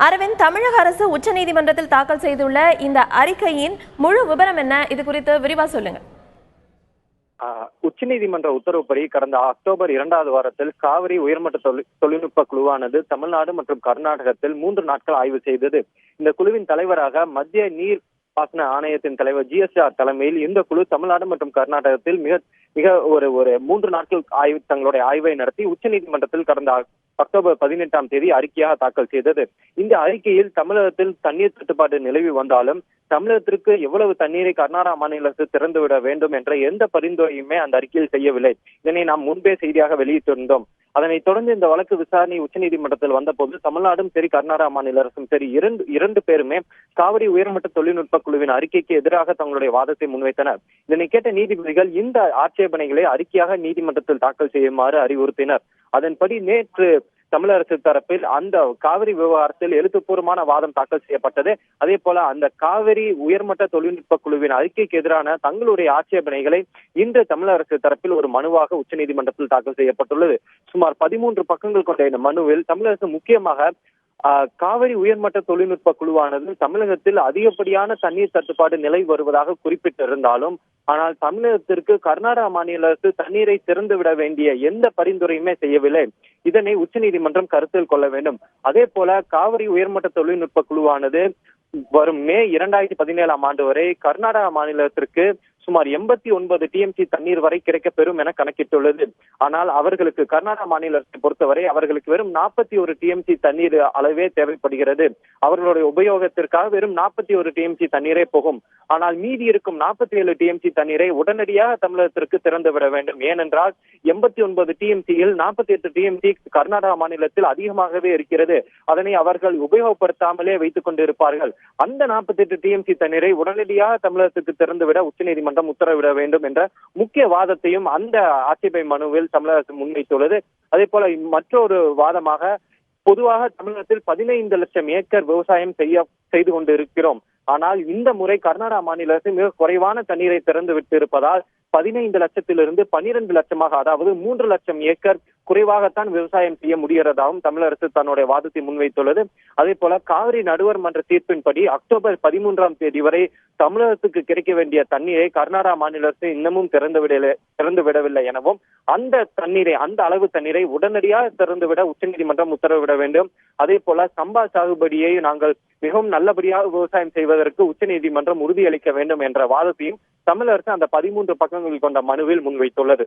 அரவிந்த், தமிழக அரசு உச்சநீதிமன்றத்தில் தாக்கல் செய்துள்ள இந்த அறிக்கையின் முழு விவரம் என்ன? இது குறித்து விரிவா சொல்லுங்க. உச்சநீதிமன்ற உத்தரவுப்படி கடந்த அக்டோபர் 2வது வாரத்தில் காவிரி உயர்மட்ட தொழில்நுட்ப குழுவானது தமிழ்நாடு மற்றும் கர்நாடகத்தில் 3 நாட்கள் ஆய்வு செய்தது. இந்த குழுவின் தலைவராக மத்திய நீர் பாசன ஆணையத்தின் தலைவர் GSR தலைமையில் இந்த குழு தமிழ்நாடு மற்றும் கர்நாடகத்தில் மிக ஒரு 3 நாட்கள் தங்களுடைய ஆய்வை நடத்தி உச்சநீதிமன்றத்தில் கடந்த அக்டோபர் 18ஆம் தேதி அறிக்கையாக தாக்கல் செய்தது. இந்த அறிக்கையில் தமிழகத்தில் தண்ணீர் தட்டுப்பாடு நிலவி வந்தாலும் தமிழகத்திற்கு எவ்வளவு தண்ணீரை கர்நாடகா மாநில அரசு திறந்துவிட வேண்டும் என்ற எந்த பரிந்துரையுமே அந்த அறிக்கையில் செய்யவில்லை. இதனை நாம் முன்பே செய்தியாக வெளியிட்டிருந்தோம். அதனைத் தொடர்ந்து இந்த வழக்கு விசாரணை உச்சநீதிமன்றத்தில் வந்தபோது தமிழ்நாடும் சரி கர்நாடகா மாநில அரசும் சரி இரண்டு பேருமே காவிரி உயர்மட்ட தொழில்நுட்ப குழுவின் அறிக்கைக்கு எதிராக தங்களுடைய வாதத்தை முன்வைத்தனர். இதனை கேட்ட நீதிபதிகள் இந்த ஆட்சேபனைகளை அறிக்கையாக நீதிமன்றத்தில் தாக்கல் செய்யுமாறு அறிவுறுத்தினர். அதன்படி நேற்று தமிழக அரசு தரப்பில் அந்த காவிரி விவகாரத்தில் எழுத்துப்பூர்வமான வாதம் தாக்கல் செய்யப்பட்டது. அதே போல அந்த காவிரி உயர்மட்ட தொழில்நுட்ப குழுவின் அறிக்கைக்கு எதிரான தங்களுடைய ஆட்சேபனைகளை இன்று தமிழக அரசு தரப்பில் ஒரு மனுவாக உச்சநீதிமன்றத்தில் தாக்கல் செய்யப்பட்டுள்ளது. சுமார் 13 பக்கங்கள் கொண்ட இந்த மனுவில் தமிழக அரசு முக்கியமாக காவிரி உயர்மட்ட தொழில்நுட்ப குழுவானது தமிழகத்தில் அதிகப்படியான தண்ணீர் தட்டுப்பாடு நிலை வருவதாக குறிப்பிட்டிருந்தாலும் ஆனால் தமிழகத்திற்கு கர்நாடகா மாநில அரசு தண்ணீரை திறந்துவிட வேண்டிய எந்த பரிந்துரையுமே செய்யவில்லை. இதனை உச்சநீதிமன்றம் கருத்தில் கொள்ள வேண்டும். அதே போல காவிரி உயர்மட்ட தொழில்நுட்ப குழுவானது வரும் மே 2017ஆம் ஆண்டு வரை கர்நாடகா மாநிலத்திற்கு சுமார் 89 TMC தண்ணீர் வரை கிடைக்க பெறும் என கணக்கிட்டுள்ளது. ஆனால் அவர்களுக்கு கர்நாடகா மாநில அரசை பொறுத்தவரை அவர்களுக்கு வெறும் 41 TMC தண்ணீர் அளவே தேவைப்படுகிறது. அவர்களுடைய உபயோகத்திற்காக வெறும் 41 TMC தண்ணீரே போகும். ஆனால் மீதி இருக்கும் 47 TMC தண்ணீரை உடனடியாக தமிழகத்திற்கு திறந்து விட வேண்டும். ஏனென்றால் 89 TMCயில் 48 TMC கர்நாடகா மாநிலத்தில் அதிகமாகவே இருக்கிறது. அதனை அவர்கள் உபயோகப்படுத்தாமலே வைத்துக் கொண்டிருப்பார்கள். அந்த 48 TMC தண்ணீரை உடனடியாக தமிழகத்துக்கு திறந்துவிட உச்சநீதிமன்றம் உத்தரவிட வேண்டும் என்ற முக்கிய வாதத்தையும் அந்த ஆட்சேபனை மனுவில் தமிழக அரசு முன்வைத்துள்ளது. அதே போல மற்றொரு வாதமாக பொதுவாக தமிழகத்தில் 15 லட்சம் ஏக்கர் விவசாயம் செய்து கொண்டு இருக்கிறோம். ஆனால் இந்த முறை கர்நாடகா மாநில அரசு மிக குறைவான தண்ணீரை திறந்து விட்டு இருப்பதால் 15 லட்சத்திலிருந்து 12 லட்சமாக, அதாவது 3 லட்சம் ஏக்கர் குறைவாகத்தான் விவசாயம் செய்ய முடிகிறதாகவும் தமிழக அரசு தன்னுடைய வாதத்தை முன்வைத்துள்ளது. அதே போல காவிரி நடுவர் மன்ற தீர்ப்பின்படி அக்டோபர் 13ஆம் தேதி வரை தமிழகத்துக்கு கிடைக்க வேண்டிய தண்ணீரை கர்நாடகா மாநில அரசு இன்னமும் திறந்து விடவில்லை எனவும் அந்த அளவு தண்ணீரை உடனடியாக திறந்துவிட உச்சநீதிமன்றம் உத்தரவிட வேண்டும். அதே போல சம்பா சாகுபடியை நாங்கள் மிகவும் நல்லபடியாக விவசாயம் செய்வதற்கு உச்சநீதிமன்றம் உறுதியளிக்க வேண்டும் என்ற வாதத்தையும் தமிழக அரசு அந்த 13 பக்கங்கள் கொண்ட மனுவில் முன்வைத்துள்ளது.